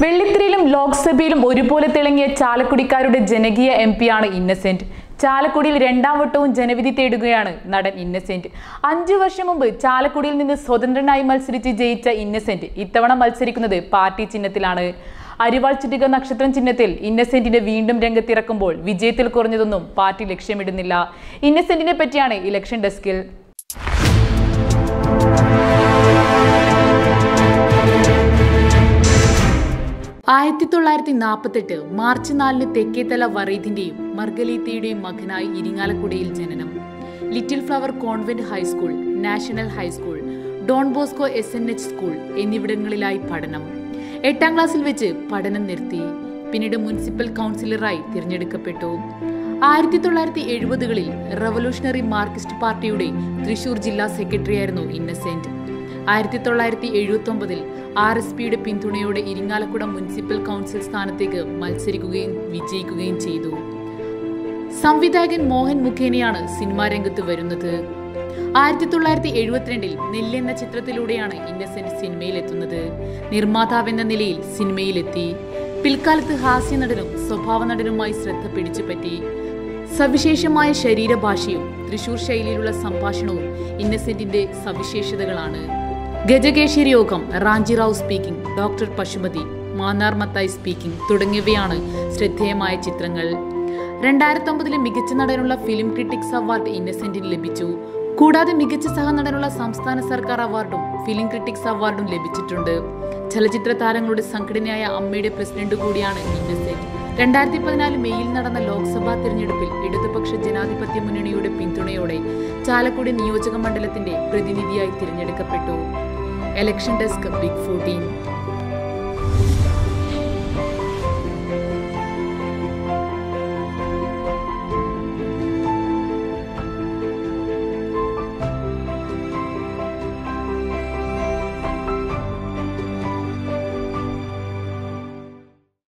വെള്ളിത്തിരയിലും ലോക്സഭയിലും ഒരുപോലെ തിളങ്ങിയ ചാലക്കുടിക്കാരുടെ ജനകീയ എംപിയാണ് ഇന്നസെന്റ്. ചാലക്കുടിയിൽ രണ്ടാം വട്ടവും ജനവിധി തേടുകയാണ് നടൻ ഇന്നസെന്റ്. 5 വർഷം മുമ്പ് ചാലക്കുടിയിൽ നിന്ന് സ്വതന്ത്രനായി മത്സരിച്ച് ജയിച്ച ഇന്നസെന്റ് ഇത്തവണ മത്സരിക്കുന്നത് പാർട്ടി ചിഹ്നത്തിലാണ്. അരിവാൾ ചുറ്റിക നക്ഷത്രം ചിഹ്നത്തിൽ ഇന്നസെന്റിനെ വീണ്ടും രംഗത്തിറക്കുമ്പോൾ വിജയത്തിൽ കുറഞ്ഞതൊന്നും പാർട്ടി ലക്ഷ്യമിടുന്നില്ല. ഇന്നസെന്റിനെ പറ്റിയാണ് ഇലക്ഷൻ ഡെസ്കിൽ. 1948 മാർച്ച് 4 തെക്കേത്തല വറീദിന്റെയും മർഗലീത്തയുടെയും മകനായി ഇരിങ്ങാലക്കുടയിൽ ജനനം. Little flower convent high school, national high school, Don Bosco SNH school എന്നിവിടങ്ങളിലായി പഠനം. 8ാം ക്ലാസ്സിൽ വെച്ച് പഠനം നിർത്തി. പിന്നീട് മുനിസിപ്പൽ കൗൺസിലറായി തിരഞ്ഞെടുക്കപ്പെട്ടു. 1970കളിൽ റവല്യൂഷണറി മാർക്സിസ്റ്റ് പാർട്ടിയുടെ തൃശൂർ ജില്ലാ സെക്രട്ടറിയായിരുന്നു ഇന്നസെന്റ്. 1979ൽ RSPയുടെ പിന്തുണയോടെ ഇരിങ്ങാലക്കുട മുനിസിപ്പൽ കൗൺസിൽ സ്ഥാനത്തേക്ക് മത്സരിക്കുകയും വിജയിക്കുകയും ചെയ്തു. സംവിധായകൻ മോഹൻ മുഖേനയാണ് സിനിമാ രംഗത്ത് വരുന്നത്. 1972ൽ നെല്ല് എന്ന ചിത്രത്തിലൂടെയാണ് ഇന്നസെന്റ് സിനിമയിലെത്തുന്നത്. നിർമ്മാതാവെന്ന നിലയിൽ സിനിമയിലെത്തി. പിൽക്കാലത്ത് ഹാസ്യ നടനും സ്വഭാവ നടനുമായി ശ്രദ്ധ പിടിച്ചുപറ്റി. സവിശേഷമായ ശരീരഭാഷയും തൃശൂർ ശൈലിയിലുള്ള സംഭാഷണവും ഇന്നസെന്റിന്റെ സവിശേഷതകളാണ്. Gajakesari Yogam, Ramji Rao speaking, doctor Pasupathy, Mannar Mathai speaking തുടങ്ങിയവയാണ് ശ്രദ്ധേയമായ ചിത്രങ്ങൾ. 2009ലെ മികച്ച നടനുള്ള ഫിലിം ക്രിട്ടിക്സ് അവാർഡ് ഇന്നസെന്റിന് ലഭിച്ചു. കൂടാതെ മികച്ച സഹനടനുള്ള സംസ്ഥാന സർക്കാർ അവാർഡും ഫിലിം ക്രിട്ടിക്സ് അവാർഡും ലഭിച്ചിട്ടുണ്ട്. ചലച്ചിത്ര താരങ്ങളുടെ സംഘടനയായ അമ്മയുടെ പ്രസിഡന്റ് കൂടിയാണ് ഇന്നസെന്റ്. 2014 മെയ്യിൽ നടന്ന ലോക്സഭാ തിരഞ്ഞെടുപ്പിൽ ഇടതുപക്ഷ ജനാധിപത്യ മുന്നണിയുടെ പിന്തുണയോടെ ചാലക്കുടി നിയോജക മണ്ഡലത്തിന്റെ പ്രതിനിധിയായി തിരഞ്ഞെടുക്കപ്പെട്ടു. Election desk big 14.